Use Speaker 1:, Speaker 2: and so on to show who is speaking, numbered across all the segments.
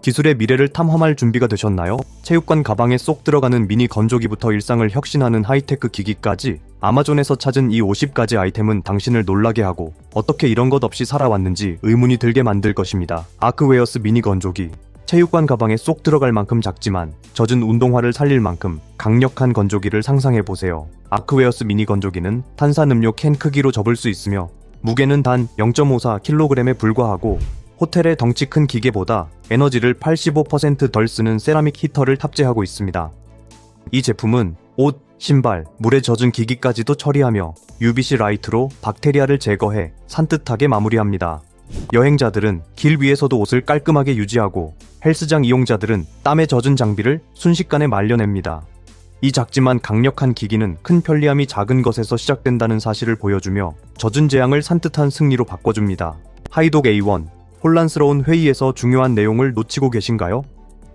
Speaker 1: 기술의 미래를 탐험할 준비가 되셨나요? 체육관 가방에 쏙 들어가는 미니 건조기부터 일상을 혁신하는 하이테크 기기까지 아마존에서 찾은 이 50가지 아이템은 당신을 놀라게 하고 어떻게 이런 것 없이 살아왔는지 의문이 들게 만들 것입니다. 아크웨어스 미니 건조기. 체육관 가방에 쏙 들어갈 만큼 작지만 젖은 운동화를 살릴 만큼 강력한 건조기를 상상해보세요. 아크웨어스 미니 건조기는 탄산음료 캔 크기로 접을 수 있으며 무게는 단 0.54kg에 불과하고 호텔의 덩치 큰 기계보다 에너지를 85% 덜 쓰는 세라믹 히터를 탑재하고 있습니다. 이 제품은 옷, 신발, 물에 젖은 기기까지도 처리하며 UVC 라이트로 박테리아를 제거해 산뜻하게 마무리합니다. 여행자들은 길 위에서도 옷을 깔끔하게 유지하고 헬스장 이용자들은 땀에 젖은 장비를 순식간에 말려냅니다. 이 작지만 강력한 기기는 큰 편리함이 작은 것에서 시작된다는 사실을 보여주며 젖은 재앙을 산뜻한 승리로 바꿔줍니다. 하이독 A1. 혼란스러운 회의에서 중요한 내용을 놓치고 계신가요?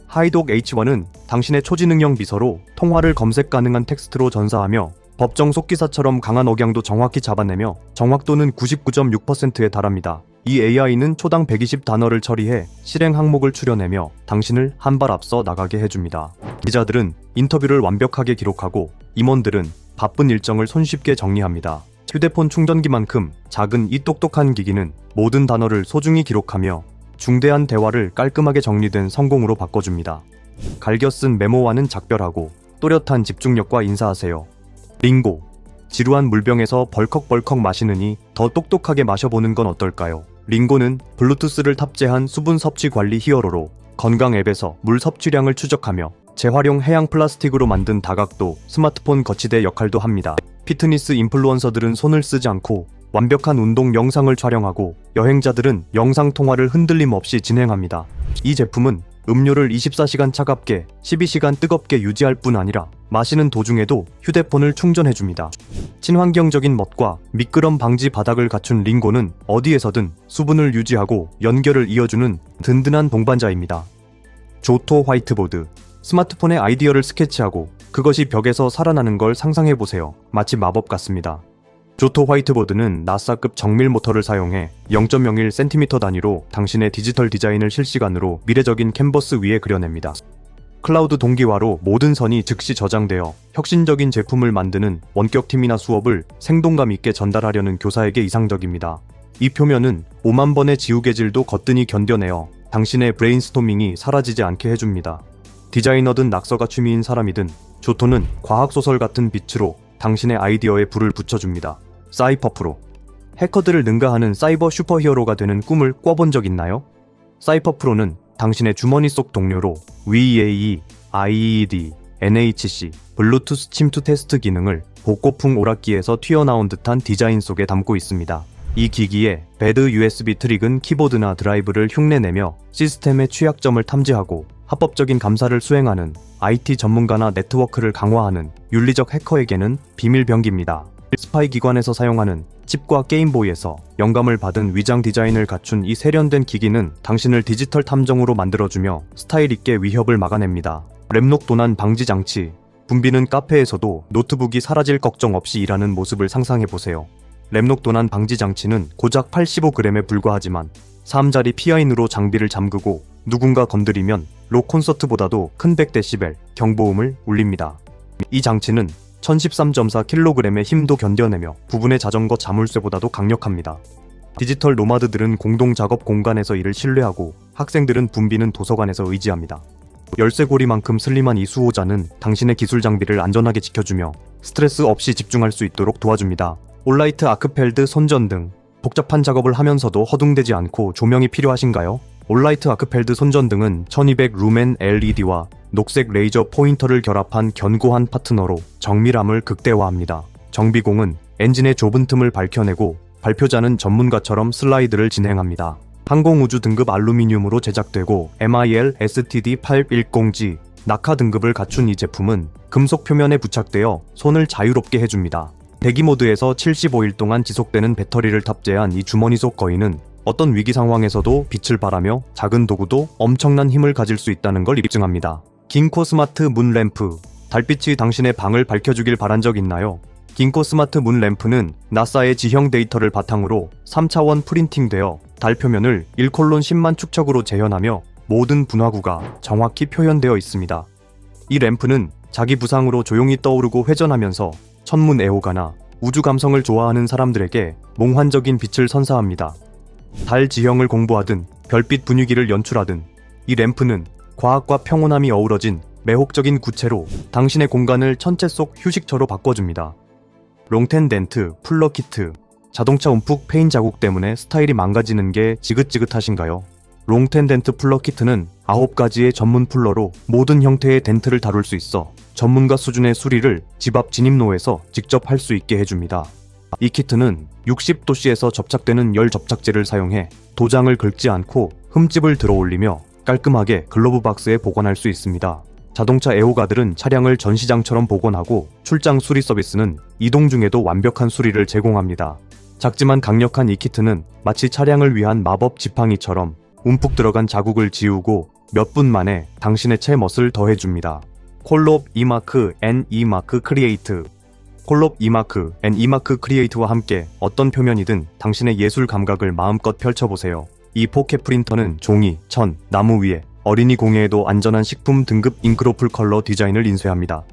Speaker 1: 하이독 H1은 당신의 초지능형 비서로 통화를 검색 가능한 텍스트로 전사하며 법정 속기사처럼 강한 억양도 정확히 잡아내며 정확도는 99.6%에 달합니다. 이 AI는 초당 120단어를 처리해 실행 항목을 추려내며 당신을 한 발 앞서 나가게 해줍니다. 기자들은 인터뷰를 완벽하게 기록하고 임원들은 바쁜 일정을 손쉽게 정리합니다. 휴대폰 충전기만큼 작은 이 똑똑한 기기는 모든 단어를 소중히 기록하며 중대한 대화를 깔끔하게 정리된 성공으로 바꿔줍니다. 갈겨 쓴 메모와는 작별하고 또렷한 집중력과 인사하세요. 링고. 지루한 물병에서 벌컥벌컥 마시느니 더 똑똑하게 마셔보는 건 어떨까요? 링고는 블루투스를 탑재한 수분 섭취 관리 히어로로 건강 앱에서 물 섭취량을 추적하며 재활용 해양 플라스틱으로 만든 다각도 스마트폰 거치대 역할도 합니다. 피트니스 인플루언서들은 손을 쓰지 않고 완벽한 운동 영상을 촬영하고 여행자들은 영상 통화를 흔들림 없이 진행합니다. 이 제품은 음료를 24시간 차갑게 12시간 뜨겁게 유지할 뿐 아니라 마시는 도중에도 휴대폰을 충전해줍니다. 친환경적인 멋과 미끄럼 방지 바닥을 갖춘 링고는 어디에서든 수분을 유지하고 연결을 이어주는 든든한 동반자입니다. 조토 화이트보드. 스마트폰에 아이디어를 스케치하고 그것이 벽에서 살아나는 걸 상상해보세요. 마치 마법 같습니다. 조토 화이트보드는 나사급 정밀 모터를 사용해 0.01cm 단위로 당신의 디지털 디자인을 실시간으로 미래적인 캔버스 위에 그려냅니다. 클라우드 동기화로 모든 선이 즉시 저장되어 혁신적인 제품을 만드는 원격팀이나 수업을 생동감 있게 전달하려는 교사에게 이상적입니다. 이 표면은 5만 번의 지우개질도 거뜬히 견뎌내어 당신의 브레인스토밍이 사라지지 않게 해줍니다. 디자이너든 낙서가 취미인 사람이든 조토는 과학소설 같은 빛으로 당신의 아이디어에 불을 붙여줍니다. 사이퍼프로. 해커들을 능가하는 사이버 슈퍼히어로가 되는 꿈을 꿔본 적 있나요? 사이퍼프로는 당신의 주머니 속 동료로 VAE, IED, NHC, 블루투스 침투 테스트 기능을 복고풍 오락기에서 튀어나온 듯한 디자인 속에 담고 있습니다. 이 기기에 배드 USB 트릭은 키보드나 드라이브를 흉내내며 시스템의 취약점을 탐지하고 합법적인 감사를 수행하는 IT 전문가나 네트워크를 강화하는 윤리적 해커에게는 비밀병기입니다. 스파이 기관에서 사용하는 칩과 게임보이에서 영감을 받은 위장 디자인을 갖춘 이 세련된 기기는 당신을 디지털 탐정으로 만들어주며 스타일 있게 위협을 막아냅니다. 랩록 도난 방지 장치. 붐비는 카페에서도 노트북이 사라질 걱정 없이 일하는 모습을 상상해보세요. 랩록 도난 방지 장치는 고작 85g에 불과하지만 3자리 피아인으로 장비를 잠그고 누군가 건드리면 록 콘서트보다도 큰 100dB 경보음을 울립니다. 이 장치는 1013.4kg의 힘도 견뎌내며 부분의 자전거 자물쇠보다도 강력합니다. 디지털 노마드들은 공동 작업 공간에서 일을 신뢰하고 학생들은 붐비는 도서관에서 의지합니다. 열쇠고리만큼 슬림한 이 수호자는 당신의 기술 장비를 안전하게 지켜주며 스트레스 없이 집중할 수 있도록 도와줍니다. 올라이트 아크펠드 손전등. 복잡한 작업을 하면서도 허둥대지 않고 조명이 필요하신가요? 올라이트 아크펠드 손전등은 1200 루멘 LED와 녹색 레이저 포인터를 결합한 견고한 파트너로 정밀함을 극대화합니다. 정비공은 엔진의 좁은 틈을 밝혀내고 발표자는 전문가처럼 슬라이드를 진행합니다. 항공우주 등급 알루미늄으로 제작되고 MIL STD810G 낙하 등급을 갖춘 이 제품은 금속 표면에 부착되어 손을 자유롭게 해줍니다. 대기 모드에서 75일 동안 지속되는 배터리를 탑재한 이 주머니 속 거인은 어떤 위기 상황에서도 빛을 발하며 작은 도구도 엄청난 힘을 가질 수 있다는 걸 입증합니다. 긴코 스마트 문 램프. 달빛이 당신의 방을 밝혀주길 바란 적 있나요? 긴코 스마트 문 램프는 나사의 지형 데이터를 바탕으로 3차원 프린팅되어 달 표면을 1:10만 축척으로 재현하며 모든 분화구가 정확히 표현되어 있습니다. 이 램프는 자기 부상으로 조용히 떠오르고 회전하면서 천문 애호가나 우주 감성을 좋아하는 사람들에게 몽환적인 빛을 선사합니다. 달 지형을 공부하든 별빛 분위기를 연출하든 이 램프는 과학과 평온함이 어우러진 매혹적인 구체로 당신의 공간을 천체 속 휴식처로 바꿔줍니다. 롱텐덴트, 풀러 키트, 자동차 움푹 패인 자국 때문에 스타일이 망가지는 게 지긋지긋하신가요? 롱텐덴트 풀러 키트는 9가지의 전문 풀러로 모든 형태의 덴트를 다룰 수 있어 전문가 수준의 수리를 집 앞 진입로에서 직접 할 수 있게 해줍니다. 이 키트는 60도씨에서 접착되는 열 접착제를 사용해 도장을 긁지 않고 흠집을 들어 올리며 깔끔하게 글로브 박스에 보관할 수 있습니다. 자동차 애호가들은 차량을 전시장처럼 복원하고 출장 수리 서비스는 이동 중에도 완벽한 수리를 제공합니다. 작지만 강력한 이 키트는 마치 차량을 위한 마법 지팡이처럼 움푹 들어간 자국을 지우고 몇 분 만에 당신의 채 멋을 더해줍니다. 콜롭 이마크 앤 이마크 크리에이트. 콜롭 이마크 앤 이마크 크리에이트와 함께 어떤 표면이든 당신의 예술 감각을 마음껏 펼쳐보세요. 이 포켓 프린터는 종이, 천, 나무 위에 어린이 공예에도 안전한 식품 등급 잉크로풀 컬러 디자인을 인쇄합니다.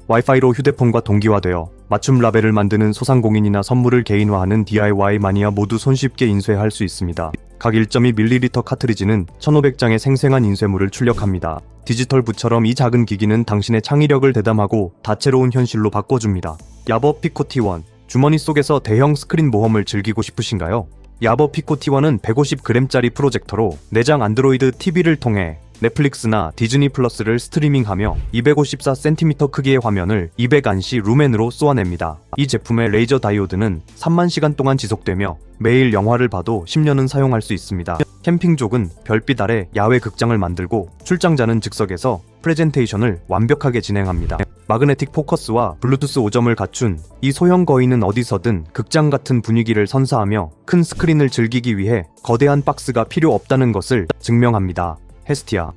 Speaker 1: 와이파이로 휴대폰과 동기화되어 맞춤 라벨을 만드는 소상공인이나 선물을 개인화하는 DIY 마니아 모두 손쉽게 인쇄할 수 있습니다. 각 1.2ml 카트리지는 1500장의 생생한 인쇄물을 출력합니다. 디지털 붓처럼 이 작은 기기는 당신의 창의력을 대담하고 다채로운 현실로 바꿔줍니다. 야버 피코 T1. 주머니 속에서 대형 스크린 모험을 즐기고 싶으신가요? 야버 피코 T1은 150g짜리 프로젝터로 내장 안드로이드 TV를 통해 넷플릭스나 디즈니 플러스를 스트리밍하며 254cm 크기의 화면을 200안시 루멘으로 쏘아냅니다. 이 제품의 레이저 다이오드는 3만 시간 동안 지속되며 매일 영화를 봐도 10년은 사용할 수 있습니다. 캠핑족은 별빛 아래 야외 극장을 만들고 출장자는 즉석에서 프레젠테이션을 완벽하게 진행합니다. 마그네틱 포커스와 블루투스 5점을 갖춘 이 소형 거인은 어디서든 극장 같은 분위기를 선사하며 큰 스크린을 즐기기 위해 거대한 박스가 필요 없다는 것을 증명합니다. 헤스티아.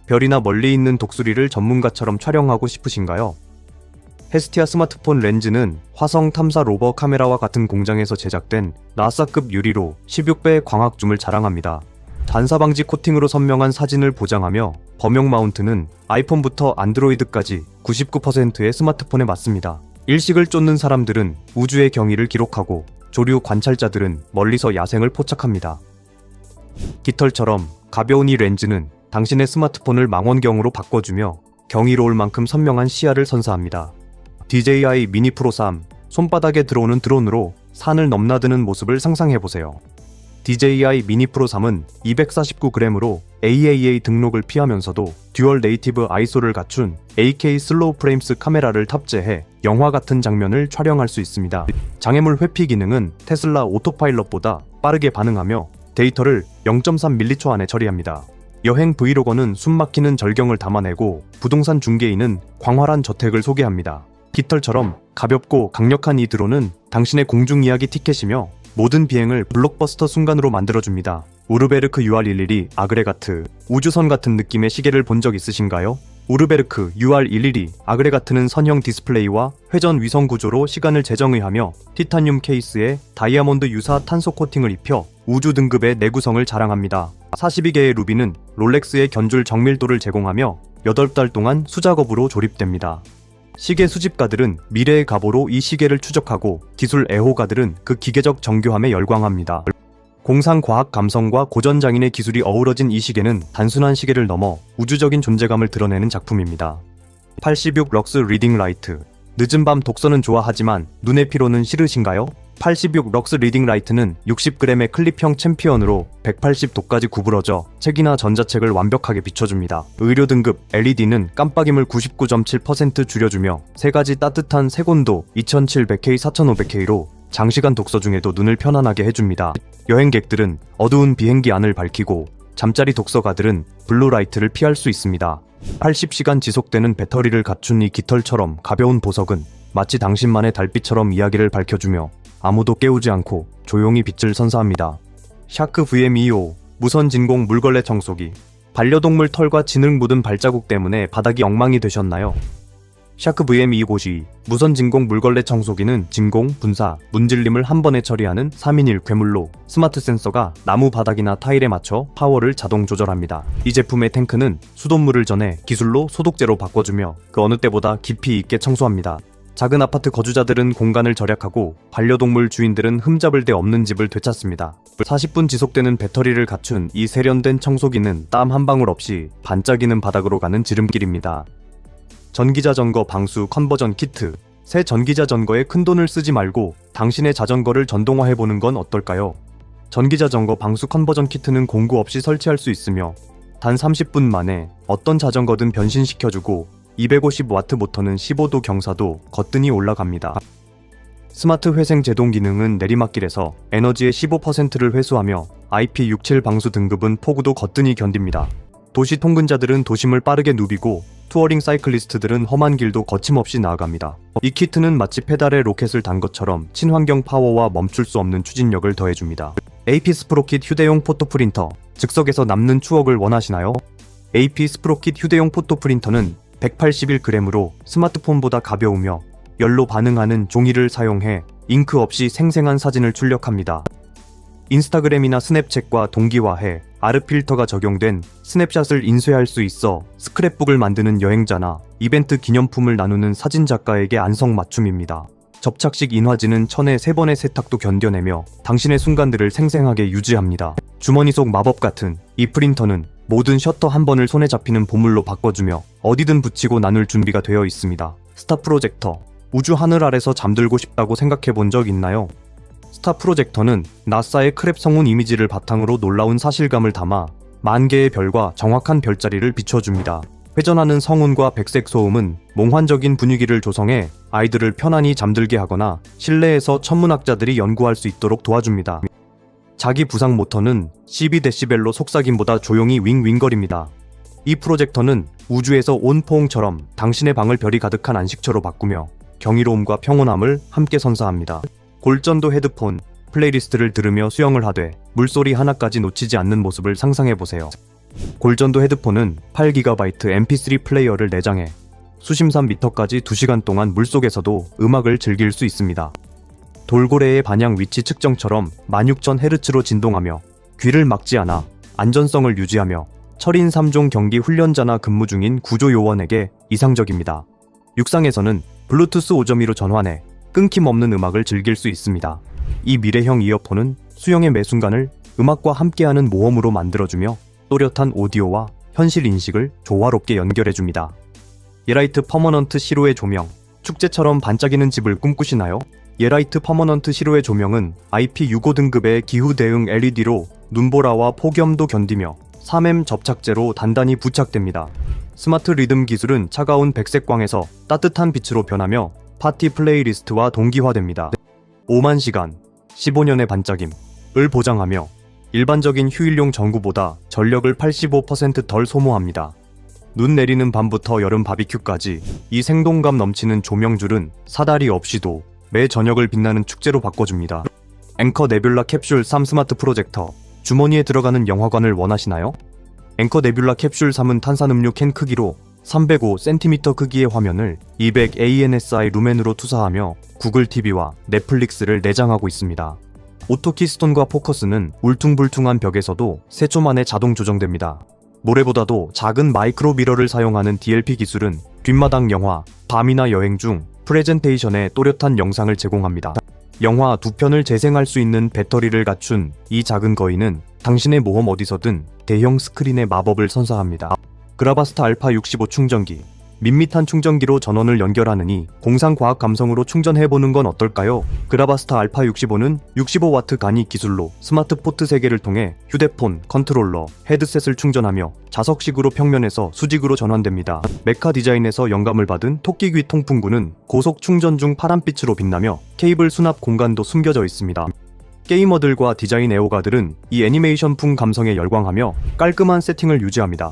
Speaker 1: 별이나 멀리 있는 독수리를 전문가처럼 촬영하고 싶으신가요? 헤스티아 스마트폰 렌즈는 화성 탐사 로버 카메라와 같은 공장에서 제작된 나사급 유리로 16배의 광학줌을 자랑합니다. 단사 방지 코팅으로 선명한 사진을 보장하며 범용 마운트는 아이폰부터 안드로이드까지 99%의 스마트폰에 맞습니다. 일식을 쫓는 사람들은 우주의 경위를 기록하고 조류 관찰자들은 멀리서 야생을 포착합니다. 깃털처럼 가벼운 이 렌즈는 당신의 스마트폰을 망원경으로 바꿔주며 경이로울 만큼 선명한 시야를 선사합니다. DJI 미니 프로 3. 손바닥에 들어오는 드론으로 산을 넘나드는 모습을 상상해보세요. DJI 미니 프로 3은 249g으로 AAA 등록을 피하면서도 듀얼 네이티브 ISO를 갖춘 AK 슬로우 프레임스 카메라를 탑재해 영화 같은 장면을 촬영할 수 있습니다. 장애물 회피 기능은 테슬라 오토파일럿보다 빠르게 반응하며 데이터를 0.3ms 안에 처리합니다. 여행 브이로거는 숨막히는 절경을 담아내고 부동산 중개인은 광활한 저택을 소개합니다. 깃털처럼 가볍고 강력한 이 드론은 당신의 공중이야기 티켓이며 모든 비행을 블록버스터 순간으로 만들어줍니다. 우르베르크 UR112 아그레가트. 우주선 같은 느낌의 시계를 본 적 있으신가요? 우르베르크 UR112 아그레가트는 선형 디스플레이와 회전 위성 구조로 시간을 재정의하며 티타늄 케이스에 다이아몬드 유사 탄소 코팅을 입혀 우주 등급의 내구성을 자랑합니다. 42개의 루비는 롤렉스의 견줄 정밀도를 제공하며 8달 동안 수작업으로 조립됩니다. 시계 수집가들은 미래의 가보로 이 시계를 추적하고 기술 애호가들은 그 기계적 정교함에 열광합니다. 공상과학 감성과 고전장인의 기술이 어우러진 이 시계는 단순한 시계를 넘어 우주적인 존재감을 드러내는 작품입니다. 86 럭스 리딩 라이트. 늦은 밤 독서는 좋아하지만 눈의 피로는 싫으신가요? 86 럭스 리딩 라이트는 60g의 클립형 챔피언으로 180도까지 구부러져 책이나 전자책을 완벽하게 비춰줍니다. 의료 등급 LED는 깜빡임을 99.7% 줄여주며 3가지 따뜻한 색온도 2700K, 4500K로 장시간 독서 중에도 눈을 편안하게 해줍니다. 여행객들은 어두운 비행기 안을 밝히고 잠자리 독서가들은 블루라이트를 피할 수 있습니다. 80시간 지속되는 배터리를 갖춘 이 깃털처럼 가벼운 보석은 마치 당신만의 달빛처럼 이야기를 밝혀주며 아무도 깨우지 않고 조용히 빛을 선사합니다. 샤크 VM25 무선 진공 물걸레 청소기. 반려동물 털과 진흙 묻은 발자국 때문에 바닥이 엉망이 되셨나요? 샤크 VM252 무선 진공 물걸레 청소기는 진공, 분사, 문질림을 한 번에 처리하는 3인1 괴물로 스마트 센서가 나무 바닥이나 타일에 맞춰 파워를 자동 조절합니다. 이 제품의 탱크는 수돗물을 전해 기술로 소독제로 바꿔주며 그 어느 때보다 깊이 있게 청소합니다. 작은 아파트 거주자들은 공간을 절약하고 반려동물 주인들은 흠잡을 데 없는 집을 되찾습니다. 40분 지속되는 배터리를 갖춘 이 세련된 청소기는 땀 한 방울 없이 반짝이는 바닥으로 가는 지름길입니다. 전기자전거 방수 컨버전 키트. 새 전기자전거에 큰돈을 쓰지 말고 당신의 자전거를 전동화해보는 건 어떨까요? 전기자전거 방수 컨버전 키트는 공구 없이 설치할 수 있으며 단 30분 만에 어떤 자전거든 변신시켜주고 250W 모터는 15도 경사도 거뜬히 올라갑니다. 스마트 회생 제동 기능은 내리막길에서 에너지의 15%를 회수하며 IP67 방수 등급은 폭우도 거뜬히 견딥니다. 도시 통근자들은 도심을 빠르게 누비고 투어링 사이클리스트들은 험한 길도 거침없이 나아갑니다. 이 키트는 마치 페달에 로켓을 단 것처럼 친환경 파워와 멈출 수 없는 추진력을 더해줍니다. AP 스프로킷 휴대용 포토 프린터. 즉석에서 남는 추억을 원하시나요? AP 스프로킷 휴대용 포토 프린터는 181g으로 스마트폰보다 가벼우며 열로 반응하는 종이를 사용해 잉크 없이 생생한 사진을 출력합니다. 인스타그램이나 스냅챗과 동기화해 아르 필터가 적용된 스냅샷을 인쇄할 수 있어 스크랩북을 만드는 여행자나 이벤트 기념품을 나누는 사진작가에게 안성맞춤입니다. 접착식 인화지는 천에 3번의 세탁도 견뎌내며 당신의 순간들을 생생하게 유지합니다. 주머니 속 마법 같은 이 프린터는 모든 셔터 한 번을 손에 잡히는 보물로 바꿔주며 어디든 붙이고 나눌 준비가 되어 있습니다. 스타 프로젝터. 우주 하늘 아래서 잠들고 싶다고 생각해 본 적 있나요? 스타 프로젝터는 나사의 크랩 성운 이미지를 바탕으로 놀라운 사실감을 담아 만 개의 별과 정확한 별자리를 비춰줍니다. 회전하는 성운과 백색 소음은 몽환적인 분위기를 조성해 아이들을 편안히 잠들게 하거나 실내에서 천문학자들이 연구할 수 있도록 도와줍니다. 자기 부상 모터는 12dB로 속삭임보다 조용히 윙윙거립니다. 이 프로젝터는 우주에서 온 포옹처럼 당신의 방을 별이 가득한 안식처로 바꾸며 경이로움과 평온함을 함께 선사합니다. 골전도 헤드폰. 플레이리스트를 들으며 수영을 하되 물소리 하나까지 놓치지 않는 모습을 상상해보세요. 골전도 헤드폰은 8GB MP3 플레이어를 내장해 수심산 미터까지 2시간 동안 물속에서도 음악을 즐길 수 있습니다. 돌고래의 반향 위치 측정처럼 16,000Hz로 진동하며 귀를 막지 않아 안전성을 유지하며 철인 3종 경기 훈련자나 근무 중인 구조요원에게 이상적입니다. 육상에서는 블루투스 5.2로 전환해 끊김없는 음악을 즐길 수 있습니다. 이 미래형 이어폰은 수영의 매 순간을 음악과 함께하는 모험으로 만들어주며 또렷한 오디오와 현실 인식을 조화롭게 연결해줍니다. 예라이트 퍼머넌트 시로의 조명. 축제처럼 반짝이는 집을 꿈꾸시나요? 예라이트 퍼머넌트 시로의 조명은 IP65 등급의 기후 대응 LED로 눈보라와 폭염도 견디며 3M 접착제로 단단히 부착됩니다. 스마트 리듬 기술은 차가운 백색광에서 따뜻한 빛으로 변하며 파티 플레이리스트와 동기화됩니다. 5만 시간, 15년의 반짝임을 보장하며 일반적인 휴일용 전구보다 전력을 85% 덜 소모합니다. 눈 내리는 밤부터 여름 바비큐까지 이 생동감 넘치는 조명줄은 사다리 없이도 매 저녁을 빛나는 축제로 바꿔줍니다. 앵커 네뷸라 캡슐 3 스마트 프로젝터. 주머니에 들어가는 영화관을 원하시나요? 앵커 네뷸라 캡슐 3은 탄산음료 캔 크기로 305cm 크기의 화면을 200ANSI 루멘으로 투사하며 구글 TV와 넷플릭스를 내장하고 있습니다. 오토 키스톤과 포커스는 울퉁불퉁한 벽에서도 세초 만에 자동 조정됩니다. 모래보다도 작은 마이크로 미러를 사용하는 DLP 기술은 뒷마당 영화, 밤이나 여행 중 프레젠테이션에 또렷한 영상을 제공합니다. 영화 2편을 재생할 수 있는 배터리를 갖춘 이 작은 거인은 당신의 모험 어디서든 대형 스크린의 마법을 선사합니다. 그라바스타 알파 65 충전기. 밋밋한 충전기로 전원을 연결하느니 공상과학 감성으로 충전해보는 건 어떨까요? 그라바스타 알파 65는 65W 간이 기술로 스마트 포트 3개를 통해 휴대폰, 컨트롤러, 헤드셋을 충전하며 자석식으로 평면에서 수직으로 전환됩니다. 메카 디자인에서 영감을 받은 토끼귀 통풍구는 고속 충전 중 파란빛으로 빛나며 케이블 수납 공간도 숨겨져 있습니다. 게이머들과 디자인 애호가들은 이 애니메이션풍 감성에 열광하며 깔끔한 세팅을 유지합니다.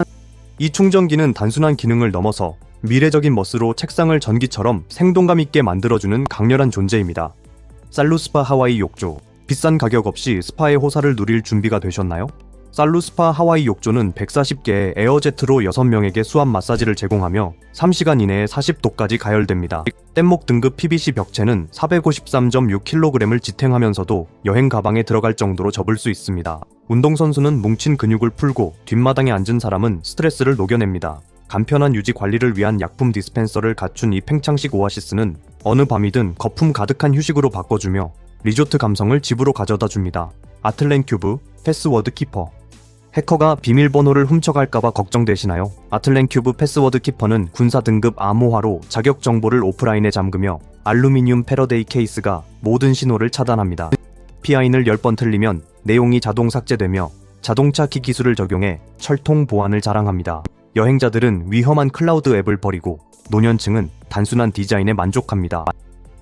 Speaker 1: 이 충전기는 단순한 기능을 넘어서 미래적인 멋으로 책상을 전기처럼 생동감 있게 만들어주는 강렬한 존재입니다. 살루스파 하와이 욕조. 비싼 가격 없이 스파의 호사를 누릴 준비가 되셨나요? 살루스파 하와이 욕조는 140개의 에어제트로 6명에게 수압 마사지를 제공하며 3시간 이내에 40도까지 가열됩니다. 뗏목 등급 PVC 벽체는 453.6kg을 지탱하면서도 여행 가방에 들어갈 정도로 접을 수 있습니다. 운동선수는 뭉친 근육을 풀고 뒷마당에 앉은 사람은 스트레스를 녹여냅니다. 간편한 유지 관리를 위한 약품 디스펜서를 갖춘 이 팽창식 오아시스는 어느 밤이든 거품 가득한 휴식으로 바꿔주며 리조트 감성을 집으로 가져다 줍니다. 아틀렌 큐브 패스워드 키퍼. 해커가 비밀번호를 훔쳐갈까봐 걱정되시나요? 아틀렌 큐브 패스워드 키퍼는 군사 등급 암호화로 자격 정보를 오프라인에 잠그며 알루미늄 패러데이 케이스가 모든 신호를 차단합니다. PIN을 10번 틀리면 내용이 자동 삭제되며 자동차 키 기술을 적용해 철통 보안을 자랑합니다. 여행자들은 위험한 클라우드 앱을 버리고 노년층은 단순한 디자인에 만족합니다.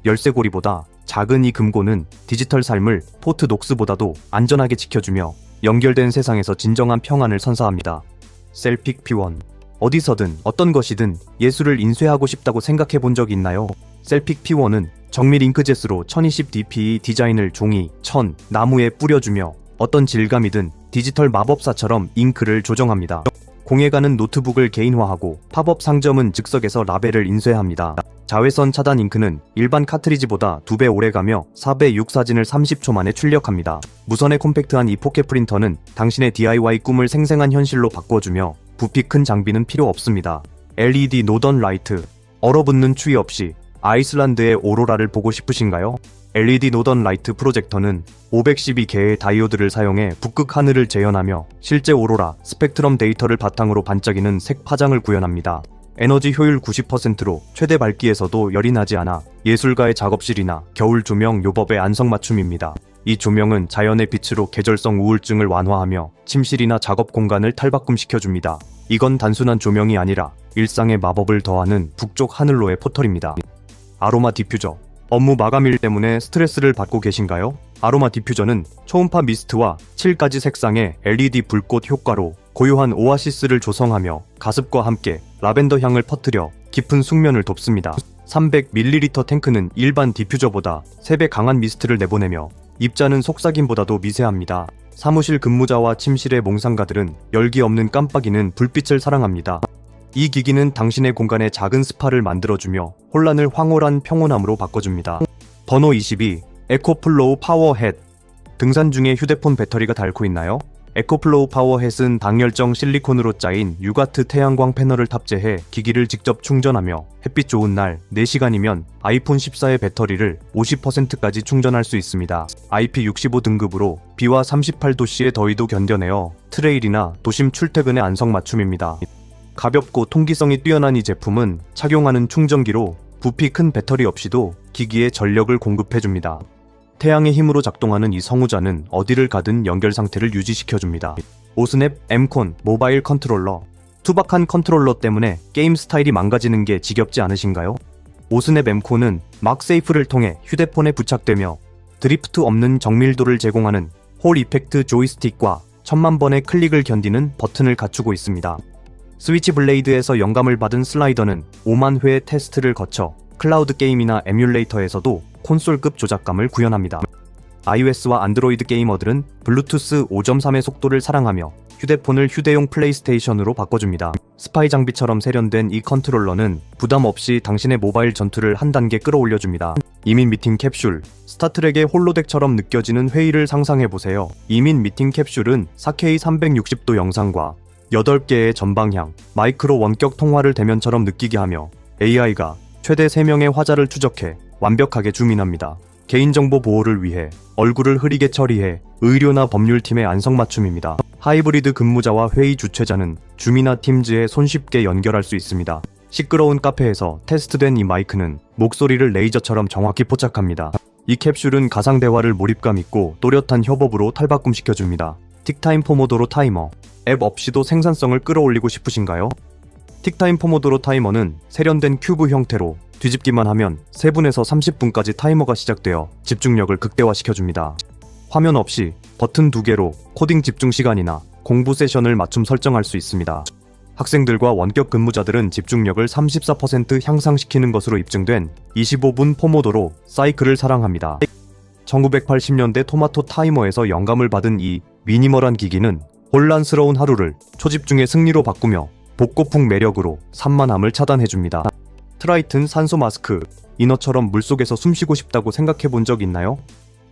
Speaker 1: 열쇠고리보다 작은 이 금고는 디지털 삶을 포트 녹스보다도 안전하게 지켜주며 연결된 세상에서 진정한 평안을 선사합니다. 셀픽 P1. 어디서든 어떤 것이든 예술을 인쇄하고 싶다고 생각해 본 적 있나요? 셀픽 P1은 정밀 잉크젯으로 1020dpi 디자인을 종이, 천, 나무에 뿌려주며 어떤 질감이든 디지털 마법사처럼 잉크를 조정합니다. 공해가는 노트북을 개인화하고 팝업 상점은 즉석에서 라벨을 인쇄합니다. 자외선 차단 잉크는 일반 카트리지보다 2배 오래가며 4:6 사진을 30초 만에 출력합니다. 무선의 콤팩트한 이 포켓 프린터는 당신의 DIY 꿈을 생생한 현실로 바꿔주며 부피 큰 장비는 필요 없습니다. LED 노던 라이트. 얼어붙는 추위 없이 아이슬란드의 오로라를 보고 싶으신가요? LED 노던 라이트 프로젝터는 512개의 다이오드를 사용해 북극 하늘을 재현하며 실제 오로라, 스펙트럼 데이터를 바탕으로 반짝이는 색 파장을 구현합니다. 에너지 효율 90%로 최대 밝기에서도 열이 나지 않아 예술가의 작업실이나 겨울 조명 요법의 안성맞춤입니다. 이 조명은 자연의 빛으로 계절성 우울증을 완화하며 침실이나 작업 공간을 탈바꿈시켜줍니다. 이건 단순한 조명이 아니라 일상의 마법을 더하는 북쪽 하늘로의 포털입니다. 아로마 디퓨저. 업무 마감일 때문에 스트레스를 받고 계신가요? 아로마 디퓨저는 초음파 미스트와 7가지 색상의 LED 불꽃 효과로 고요한 오아시스를 조성하며 가습과 함께 라벤더 향을 퍼뜨려 깊은 숙면을 돕습니다. 300ml 탱크는 일반 디퓨저보다 3배 강한 미스트를 내보내며 입자는 속삭임보다도 미세합니다. 사무실 근무자와 침실의 몽상가들은 열기 없는 깜빡이는 불빛을 사랑합니다. 이 기기는 당신의 공간에 작은 스파를 만들어주며 혼란을 황홀한 평온함으로 바꿔줍니다. 번호 22. 에코플로우 파워햇. 등산 중에 휴대폰 배터리가 닳고 있나요? 에코플로우 파워햇은 당열정 실리콘으로 짜인 유가트 태양광 패널을 탑재해 기기를 직접 충전하며 햇빛 좋은 날 4시간이면 아이폰 14의 배터리를 50%까지 충전할 수 있습니다. IP65 등급으로 비와 38도씨의 더위도 견뎌내어 트레일이나 도심 출퇴근에 안성맞춤입니다. 가볍고 통기성이 뛰어난 이 제품은 착용하는 충전기로 부피 큰 배터리 없이도 기기에 전력을 공급해줍니다. 태양의 힘으로 작동하는 이 성우자는 어디를 가든 연결 상태를 유지시켜줍니다. 오스냅 M콘 모바일 컨트롤러. 투박한 컨트롤러 때문에 게임 스타일이 망가지는 게 지겹지 않으신가요? 오스냅 M콘은 막세이프를 통해 휴대폰에 부착되며 드리프트 없는 정밀도를 제공하는 홀 이펙트 조이스틱과 1000만 번의 클릭을 견디는 버튼을 갖추고 있습니다. 스위치 블레이드에서 영감을 받은 슬라이더는 5만 회의 테스트를 거쳐 클라우드 게임이나 에뮬레이터에서도 콘솔급 조작감을 구현합니다. iOS와 안드로이드 게이머들은 블루투스 5.3의 속도를 사랑하며 휴대폰을 휴대용 플레이스테이션으로 바꿔줍니다. 스파이 장비처럼 세련된 이 컨트롤러는 부담 없이 당신의 모바일 전투를 한 단계 끌어올려줍니다. 이민 미팅 캡슐. 스타트rek의 홀로덱처럼 느껴지는 회의를 상상해보세요. 이민 미팅 캡슐은 4K 360도 영상과 8개의 전방향, 마이크로 원격 통화를 대면처럼 느끼게 하며 AI가 최대 3명의 화자를 추적해 완벽하게 줌인합니다. 개인정보 보호를 위해 얼굴을 흐리게 처리해 의료나 법률팀의 안성맞춤입니다. 하이브리드 근무자와 회의 주최자는 줌이나 팀즈에 손쉽게 연결할 수 있습니다. 시끄러운 카페에서 테스트된 이 마이크는 목소리를 레이저처럼 정확히 포착합니다. 이 캡슐은 가상대화를 몰입감 있고 또렷한 협업으로 탈바꿈시켜줍니다. 틱타임 포모도로 타이머. 앱 없이도 생산성을 끌어올리고 싶으신가요? 틱타임 포모도로 타이머는 세련된 큐브 형태로 뒤집기만 하면 3분에서 30분까지 타이머가 시작되어 집중력을 극대화시켜줍니다. 화면 없이 버튼 2개로 코딩 집중 시간이나 공부 세션을 맞춤 설정할 수 있습니다. 학생들과 원격 근무자들은 집중력을 34% 향상시키는 것으로 입증된 25분 포모도로 사이클을 사랑합니다. 1980년대 토마토 타이머에서 영감을 받은 이 미니멀한 기기는 혼란스러운 하루를 초집중의 승리로 바꾸며 복고풍 매력으로 산만함을 차단해줍니다. 트라이튼 산소 마스크. 이너처럼 물속에서 숨쉬고 싶다고 생각해 본 적 있나요?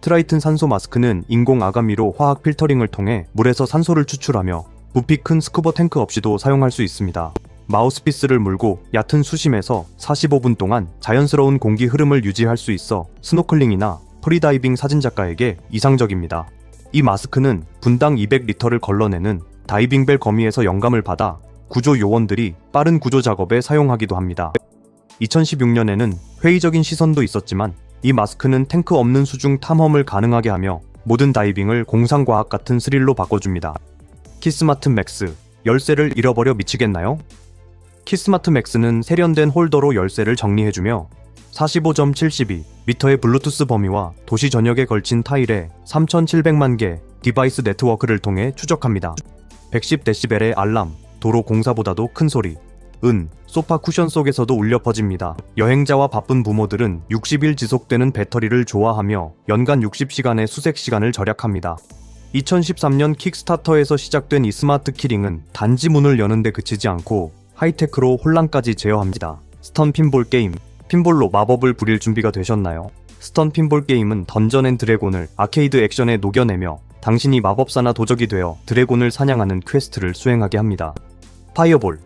Speaker 1: 트라이튼 산소 마스크는 인공 아가미로 화학 필터링을 통해 물에서 산소를 추출하며 부피 큰 스쿠버 탱크 없이도 사용할 수 있습니다. 마우스피스를 물고 얕은 수심에서 45분 동안 자연스러운 공기 흐름을 유지할 수 있어 스노클링이나 프리다이빙 사진작가에게 이상적입니다. 이 마스크는 분당 200리터를 걸러내는 다이빙벨 거미에서 영감을 받아 구조 요원들이 빠른 구조 작업에 사용하기도 합니다. 2016년에는 회의적인 시선도 있었지만 이 마스크는 탱크 없는 수중 탐험을 가능하게 하며 모든 다이빙을 공상과학 같은 스릴로 바꿔줍니다. 키스마트 맥스. 열쇠를 잃어버려 미치겠나요? 키스마트 맥스는 세련된 홀더로 열쇠를 정리해주며 45.72m의 블루투스 범위와 도시 전역에 걸친 타일에 3,700만 개 디바이스 네트워크를 통해 추적합니다. 110dB의 알람, 도로 공사보다도 큰 소리, 소파 쿠션 속에서도 울려 퍼집니다. 여행자와 바쁜 부모들은 60일 지속되는 배터리를 좋아하며 연간 60시간의 수색 시간을 절약합니다. 2013년 킥스타터에서 시작된 이 스마트 키링은 단지 문을 여는데 그치지 않고 하이테크로 혼란까지 제어합니다. 스턴 핀볼 게임. 핀볼로 마법을 부릴 준비가 되셨나요? 스턴 핀볼 게임은 던전 앤 드래곤을 아케이드 액션에 녹여내며 당신이 마법사나 도적이 되어 드래곤을 사냥하는 퀘스트를 수행하게 합니다. 파이어볼.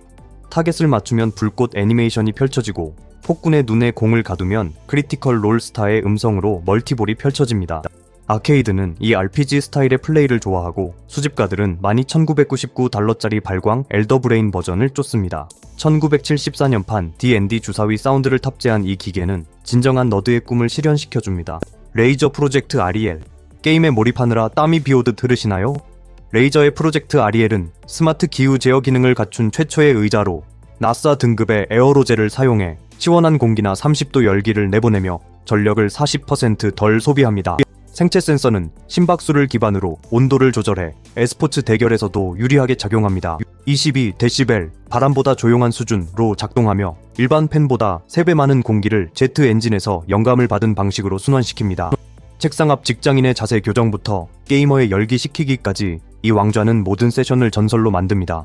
Speaker 1: 타겟을 맞추면 불꽃 애니메이션이 펼쳐지고 폭군의 눈에 공을 가두면 크리티컬 롤스타의 음성으로 멀티볼이 펼쳐집니다. 아케이드는 이 RPG 스타일의 플레이를 좋아하고 수집가들은 12,999달러짜리 발광 엘더브레인 버전을 쫓습니다. 1974년판 D&D 주사위 사운드를 탑재한 이 기계는 진정한 너드의 꿈을 실현시켜줍니다. 레이저 프로젝트 아리엘. 게임에 몰입하느라 땀이 비오듯 흐르시나요? 레이저의 프로젝트 아리엘은 스마트 기후 제어 기능을 갖춘 최초의 의자로 나사 등급의 에어로젤을 사용해 시원한 공기나 30도 열기를 내보내며 전력을 40% 덜 소비합니다. 생체 센서는 심박수를 기반으로 온도를 조절해 e스포츠 대결에서도 유리하게 작용합니다. 22dB, 바람보다 조용한 수준으로 작동하며 일반 팬보다 3배 많은 공기를 제트 엔진에서 영감을 받은 방식으로 순환시킵니다. 책상 앞 직장인의 자세 교정부터 게이머의 열기 식히기까지 이 왕좌는 모든 세션을 전설로 만듭니다.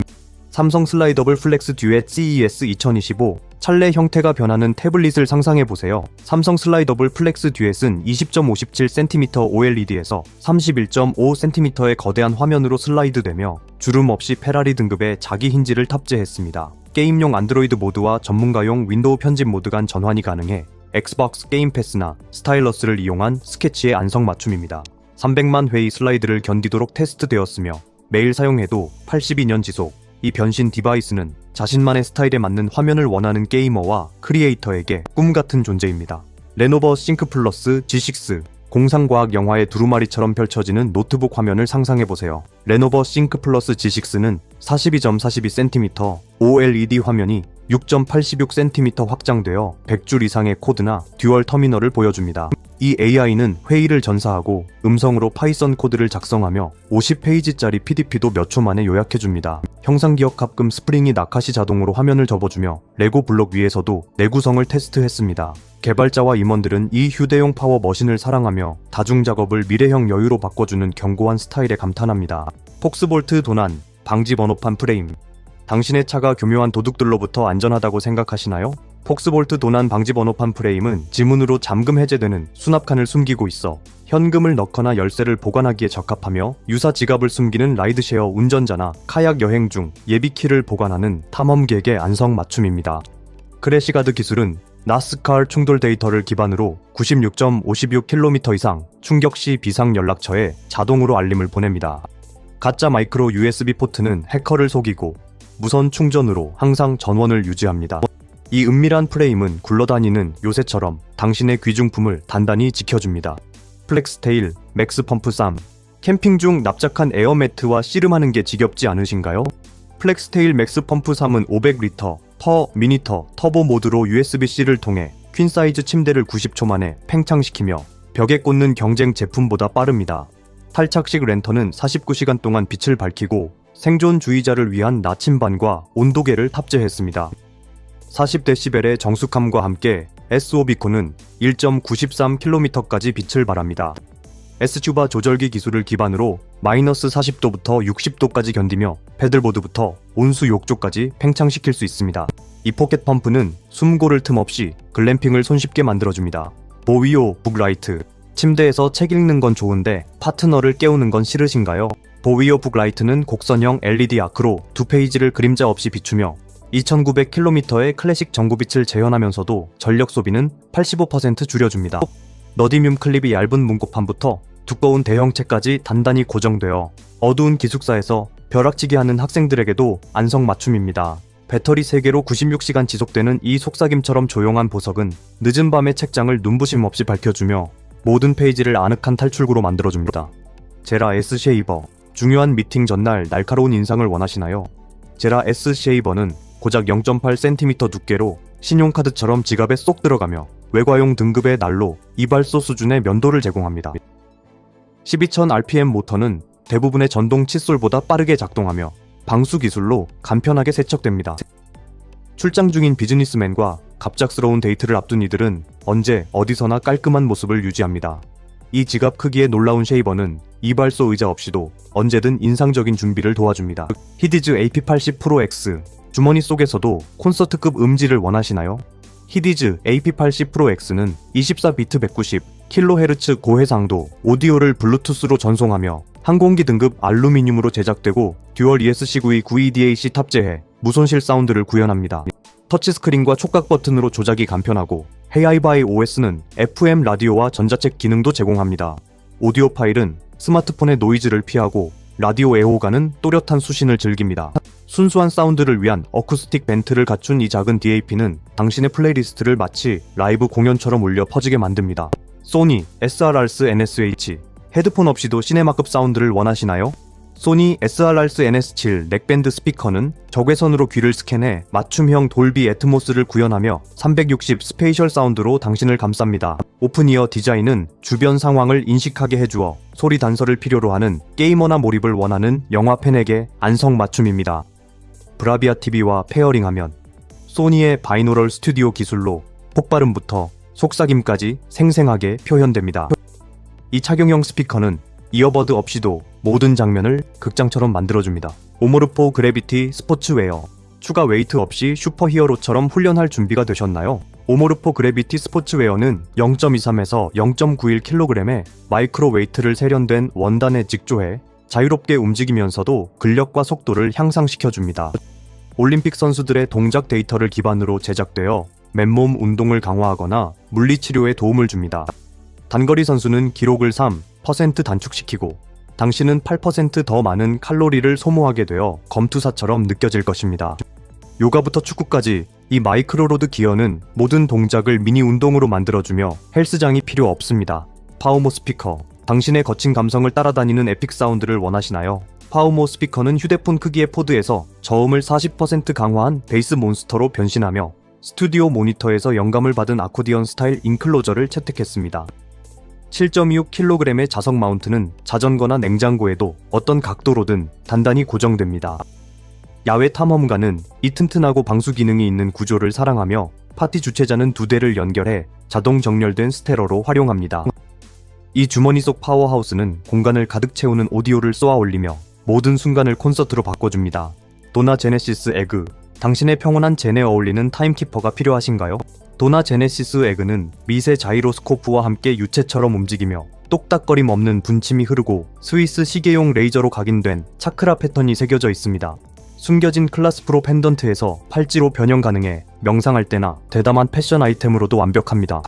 Speaker 1: 삼성 슬라이더블 플렉스 듀엣 CES 2025. 찰레 형태가 변하는 태블릿을 상상해보세요. 삼성 슬라이더블 플렉스 듀엣은 20.57cm OLED에서 31.5cm의 거대한 화면으로 슬라이드되며 주름 없이 페라리 등급의 자기 힌지를 탑재했습니다. 게임용 안드로이드 모드와 전문가용 윈도우 편집 모드 간 전환이 가능해 엑스박스 게임 패스나 스타일러스를 이용한 스케치에 안성맞춤입니다. 300만 회의 슬라이드를 견디도록 테스트되었으며 매일 사용해도 82년 지속. 이 변신 디바이스는 자신만의 스타일에 맞는 화면을 원하는 게이머와 크리에이터에게 꿈같은 존재입니다. 레노버 싱크 플러스 G6. 공상과학 영화의 두루마리처럼 펼쳐지는 노트북 화면을 상상해보세요. 레노버 싱크 플러스 G6는 42.42cm OLED 화면이 6.86cm 확장되어 100줄 이상의 코드나 듀얼 터미널을 보여줍니다. 이 AI는 회의를 전사하고 음성으로 파이썬 코드를 작성하며 50페이지짜리 PDF도 몇 초 만에 요약해줍니다. 형상기억 합금 스프링이 나카시 자동으로 화면을 접어주며 레고 블록 위에서도 내구성을 테스트했습니다. 개발자와 임원들은 이 휴대용 파워 머신을 사랑하며 다중작업을 미래형 여유로 바꿔주는 견고한 스타일에 감탄합니다. 폭스볼트 도난, 방지 번호판 프레임. 당신의 차가 교묘한 도둑들로부터 안전하다고 생각하시나요? 폭스볼트 도난 방지 번호판 프레임은 지문으로 잠금 해제되는 수납칸을 숨기고 있어 현금을 넣거나 열쇠를 보관하기에 적합하며 유사 지갑을 숨기는 라이드쉐어 운전자나 카약 여행 중 예비키를 보관하는 탐험객의 안성맞춤입니다. 크래시가드 기술은 나스칼 충돌 데이터를 기반으로 96.56km 이상 충격 시 비상 연락처에 자동으로 알림을 보냅니다. 가짜 마이크로 USB 포트는 해커를 속이고 무선 충전으로 항상 전원을 유지합니다. 이 은밀한 프레임은 굴러다니는 요새처럼 당신의 귀중품을 단단히 지켜줍니다. 플렉스테일 맥스 펌프 3. 캠핑 중 납작한 에어매트와 씨름하는 게 지겹지 않으신가요? 플렉스테일 맥스 펌프 3은 500리터 퍼 미니터 터보 모드로 USB-C를 통해 퀸 사이즈 침대를 90초 만에 팽창시키며 벽에 꽂는 경쟁 제품보다 빠릅니다. 탈착식 랜턴은 49시간 동안 빛을 밝히고 생존주의자를 위한 나침반과 온도계를 탑재했습니다. 40dB의 정숙함과 함께 SOB코는 1.93km까지 빛을 발합니다. S튜바 조절기 기술을 기반으로 마이너스 40도부터 60도까지 견디며 패들보드부터 온수 욕조까지 팽창시킬 수 있습니다. 이 포켓 펌프는 숨 고를 틈 없이 글램핑을 손쉽게 만들어줍니다. 보위오 북라이트. 침대에서 책 읽는 건 좋은데 파트너를 깨우는 건 싫으신가요? 보위오 북라이트는 곡선형 LED 아크로 두 페이지를 그림자 없이 비추며 2900km의 클래식 전구빛을 재현하면서도 전력 소비는 85% 줄여줍니다. 너디뮴 클립이 얇은 문고판부터 두꺼운 대형책까지 단단히 고정되어 어두운 기숙사에서 벼락치기 하는 학생들에게도 안성맞춤입니다. 배터리 3개로 96시간 지속되는 이 속삭임처럼 조용한 보석은 늦은 밤의 책장을 눈부심 없이 밝혀주며 모든 페이지를 아늑한 탈출구로 만들어줍니다. 제라 S 쉐이버. 중요한 미팅 전날 날카로운 인상을 원하시나요? 제라 S 쉐이버는 고작 0.8cm 두께로 신용카드처럼 지갑에 쏙 들어가며 외과용 등급의 난로, 이발소 수준의 면도를 제공합니다. 12000rpm 모터는 대부분의 전동 칫솔보다 빠르게 작동하며 방수 기술로 간편하게 세척됩니다. 출장 중인 비즈니스맨과 갑작스러운 데이트를 앞둔 이들은 언제 어디서나 깔끔한 모습을 유지합니다. 이 지갑 크기의 놀라운 쉐이버는 이발소 의자 없이도 언제든 인상적인 준비를 도와줍니다. 히디즈 AP80 프로 X. 주머니 속에서도 콘서트급 음질을 원하시나요? 히디즈 AP80 프로 X는 24비트 190kHz 고해상도 오디오를 블루투스로 전송하며 항공기 등급 알루미늄으로 제작되고 듀얼 ESC92 9EDAC 탑재해 무손실 사운드를 구현합니다. 터치스크린과 촉각 버튼으로 조작이 간편하고 헤이바이 OS는 FM 라디오와 전자책 기능도 제공합니다. 오디오 파일은 스마트폰의 노이즈를 피하고 라디오 애호가는 또렷한 수신을 즐깁니다. 순수한 사운드를 위한 어쿠스틱 벤트를 갖춘 이 작은 DAP는 당신의 플레이리스트를 마치 라이브 공연처럼 울려 퍼지게 만듭니다. 소니 SRRS-NSH. 헤드폰 없이도 시네마급 사운드를 원하시나요? 소니 SRRS-NS7 넥밴드 스피커는 적외선으로 귀를 스캔해 맞춤형 돌비 애트모스를 구현하며 360 스페이셜 사운드로 당신을 감쌉니다. 오픈이어 디자인은 주변 상황을 인식하게 해주어 소리 단서를 필요로 하는 게이머나 몰입을 원하는 영화 팬에게 안성맞춤입니다. 브라비아 TV와 페어링하면 소니의 바이노럴 스튜디오 기술로 폭발음부터 속삭임까지 생생하게 표현됩니다. 이 착용형 스피커는 이어버드 없이도 모든 장면을 극장처럼 만들어줍니다. 오모르포 그래비티 스포츠웨어. 추가 웨이트 없이 슈퍼히어로처럼 훈련할 준비가 되셨나요? 오모르포 그래비티 스포츠웨어는 0.23에서 0.91kg의 마이크로 웨이트를 세련된 원단에 직조해 자유롭게 움직이면서도 근력과 속도를 향상시켜줍니다. 올림픽 선수들의 동작 데이터를 기반으로 제작되어 맨몸 운동을 강화하거나 물리치료에 도움을 줍니다. 단거리 선수는 기록을 3% 단축시키고 당신은 8% 더 많은 칼로리를 소모하게 되어 검투사처럼 느껴질 것입니다. 요가부터 축구까지 이 마이크로로드 기어는 모든 동작을 미니 운동으로 만들어주며 헬스장이 필요 없습니다. 파우모 스피커. 당신의 거친 감성을 따라다니는 에픽 사운드를 원하시나요? 파우모 스피커는 휴대폰 크기의 포드에서 저음을 40% 강화한 베이스 몬스터로 변신하며 스튜디오 모니터에서 영감을 받은 아코디언 스타일 인클로저를 채택했습니다. 7.26kg의 자석 마운트는 자전거나 냉장고에도 어떤 각도로든 단단히 고정됩니다. 야외 탐험가는 이 튼튼하고 방수 기능이 있는 구조를 사랑하며 파티 주최자는 2대를 연결해 자동 정렬된 스테러로 활용합니다. 이 주머니 속 파워하우스는 공간을 가득 채우는 오디오를 쏘아 올리며 모든 순간을 콘서트로 바꿔줍니다. 도나 제네시스 에그. 당신의 평온한 젠에 어울리는 타임키퍼가 필요하신가요? 도나 제네시스 에그는 미세 자이로스코프와 함께 유체처럼 움직이며 똑딱거림 없는 분침이 흐르고 스위스 시계용 레이저로 각인된 차크라 패턴이 새겨져 있습니다. 숨겨진 클라스 프로 펜던트에서 팔찌로 변형 가능해 명상할 때나 대담한 패션 아이템으로도 완벽합니다.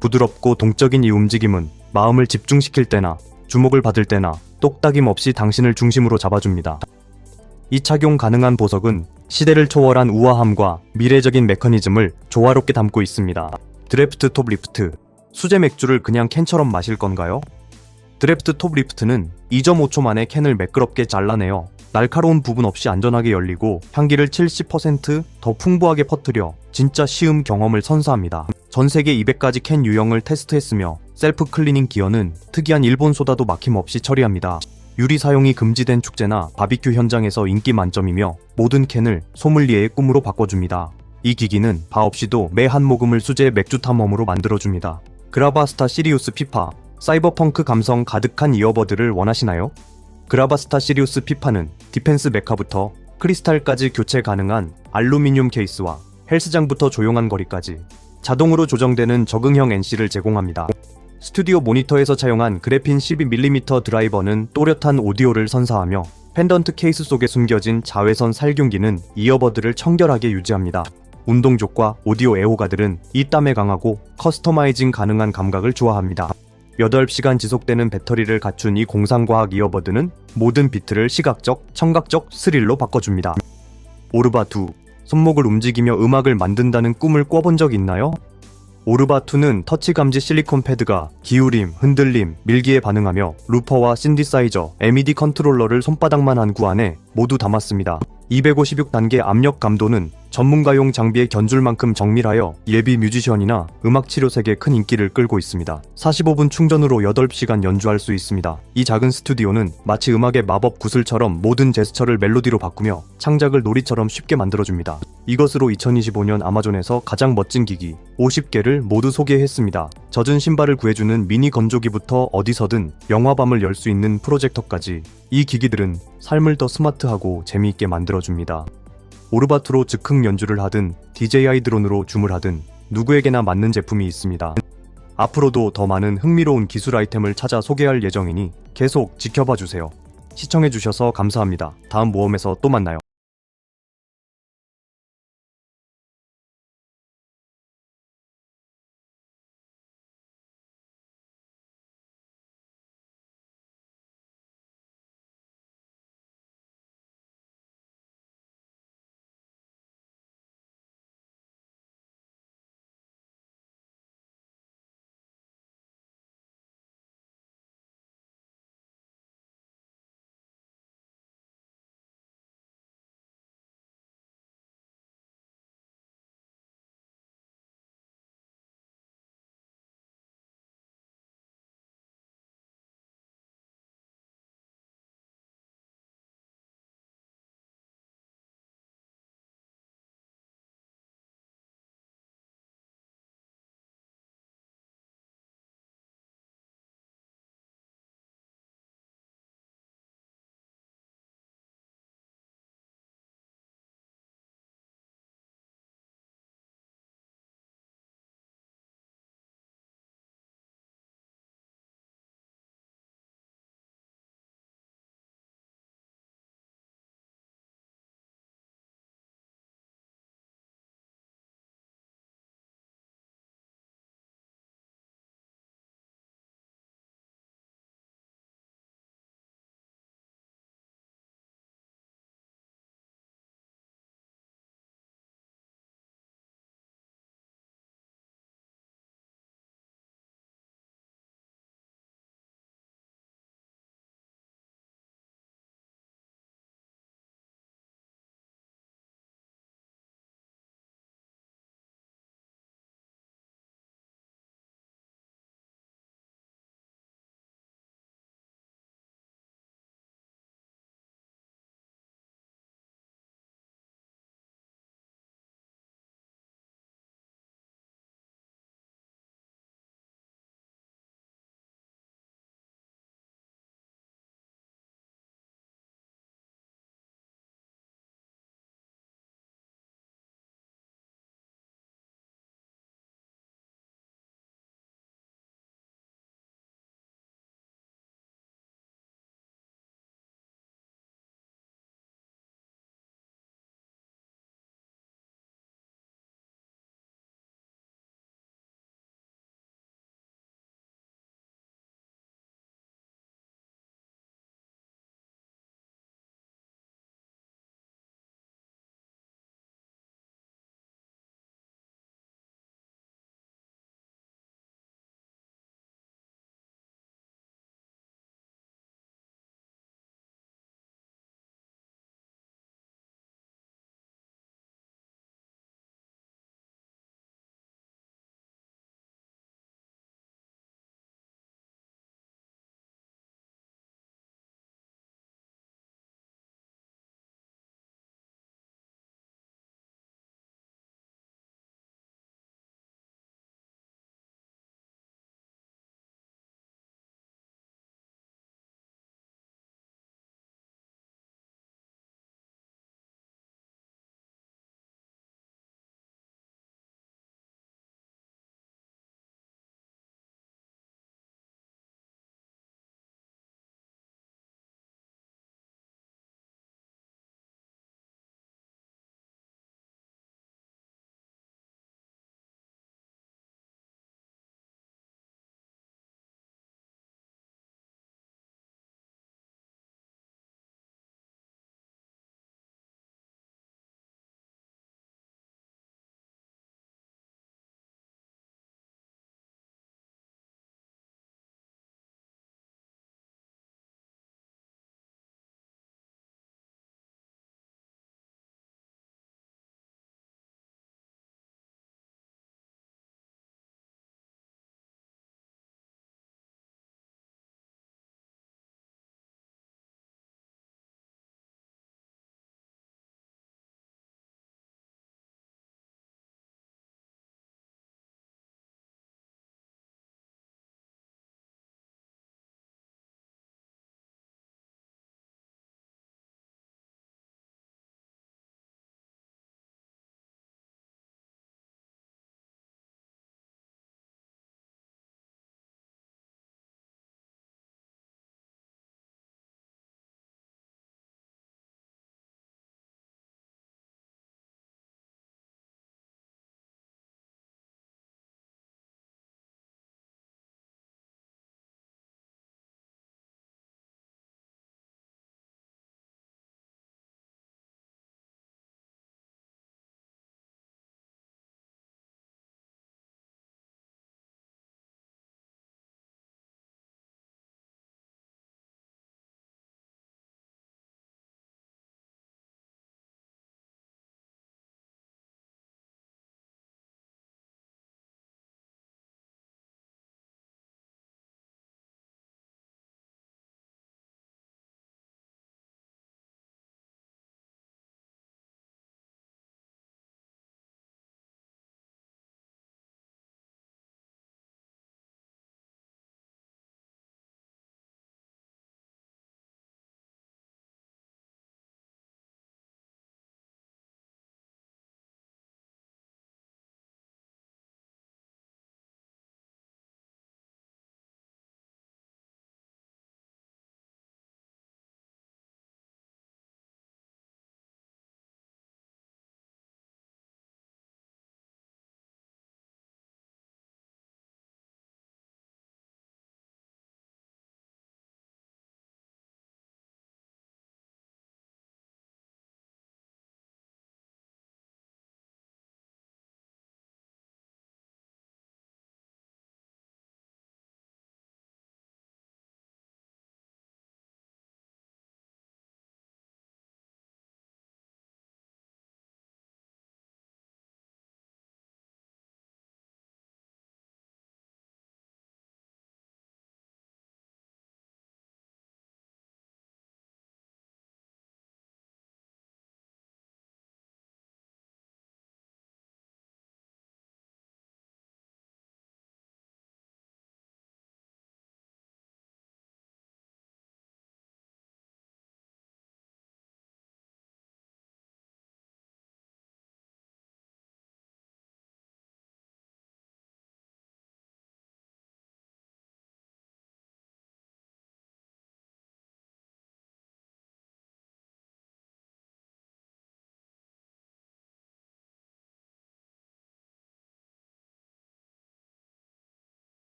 Speaker 1: 부드럽고 동적인 이 움직임은 마음을 집중시킬 때나 주목을 받을 때나 똑딱임 없이 당신을 중심으로 잡아줍니다. 이 착용 가능한 보석은 시대를 초월한 우아함과 미래적인 메커니즘을 조화롭게 담고 있습니다. 드래프트 톱 리프트. 수제 맥주를 그냥 캔처럼 마실 건가요? 드래프트 톱 리프트는 2.5초 만에 캔을 매끄럽게 잘라내어 날카로운 부분 없이 안전하게 열리고 향기를 70%더 풍부하게 퍼뜨려 진짜 시음 경험을 선사합니다. 전세계 200가지 캔 유형을 테스트했으며 셀프 클리닝 기어는 특이한 일본 소다도 막힘없이 처리합니다. 유리 사용이 금지된 축제나 바비큐 현장에서 인기 만점이며 모든 캔을 소믈리에의 꿈으로 바꿔줍니다. 이 기기는 바 없이도 매 한 모금을 수제 맥주 탐험으로 만들어줍니다. 그라바스타 시리우스 피파. 사이버펑크 감성 가득한 이어버드를 원하시나요? 그라바스타 시리우스 피파는 디펜스 메카부터 크리스탈까지 교체 가능한 알루미늄 케이스와 헬스장부터 조용한 거리까지 자동으로 조정되는 적응형 NC를 제공합니다. 스튜디오 모니터에서 차용한 그래핀 12mm 드라이버는 또렷한 오디오를 선사하며 펜던트 케이스 속에 숨겨진 자외선 살균기는 이어버드를 청결하게 유지합니다. 운동족과 오디오 애호가들은 이 땀에 강하고 커스터마이징 가능한 감각을 좋아합니다. 8시간 지속되는 배터리를 갖춘 이 공상과학 이어버드는 모든 비트를 시각적, 청각적 스릴로 바꿔줍니다. 오르바2. 손목을 움직이며 음악을 만든다는 꿈을 꿔본 적 있나요? 오르바2는 터치 감지 실리콘 패드가 기울임, 흔들림, 밀기에 반응하며 루퍼와 신디사이저, MED 컨트롤러를 손바닥만 한 구안에 모두 담았습니다. 256단계 압력 감도는 전문가용 장비에 견줄 만큼 정밀하여 예비 뮤지션이나 음악 치료색에 큰 인기를 끌고 있습니다. 45분 충전으로 8시간 연주할 수 있습니다. 이 작은 스튜디오는 마치 음악의 마법 구슬처럼 모든 제스처를 멜로디로 바꾸며 창작을 놀이처럼 쉽게 만들어줍니다. 이것으로 2025년 아마존에서 가장 멋진 기기 50개를 모두 소개했습니다. 젖은 신발을 구해주는 미니 건조기부터 어디서든 영화밤을 열 수 있는 프로젝터까지 이 기기들은 삶을 더 스마트하고 재미있게 만들어줍니다. 오르바2로 즉흥 연주를 하든 DJI 드론으로 줌을 하든 누구에게나 맞는 제품이 있습니다. 앞으로도 더 많은 흥미로운 기술 아이템을 찾아 소개할 예정이니 계속 지켜봐 주세요. 시청해주셔서 감사합니다. 다음 모험에서 또 만나요.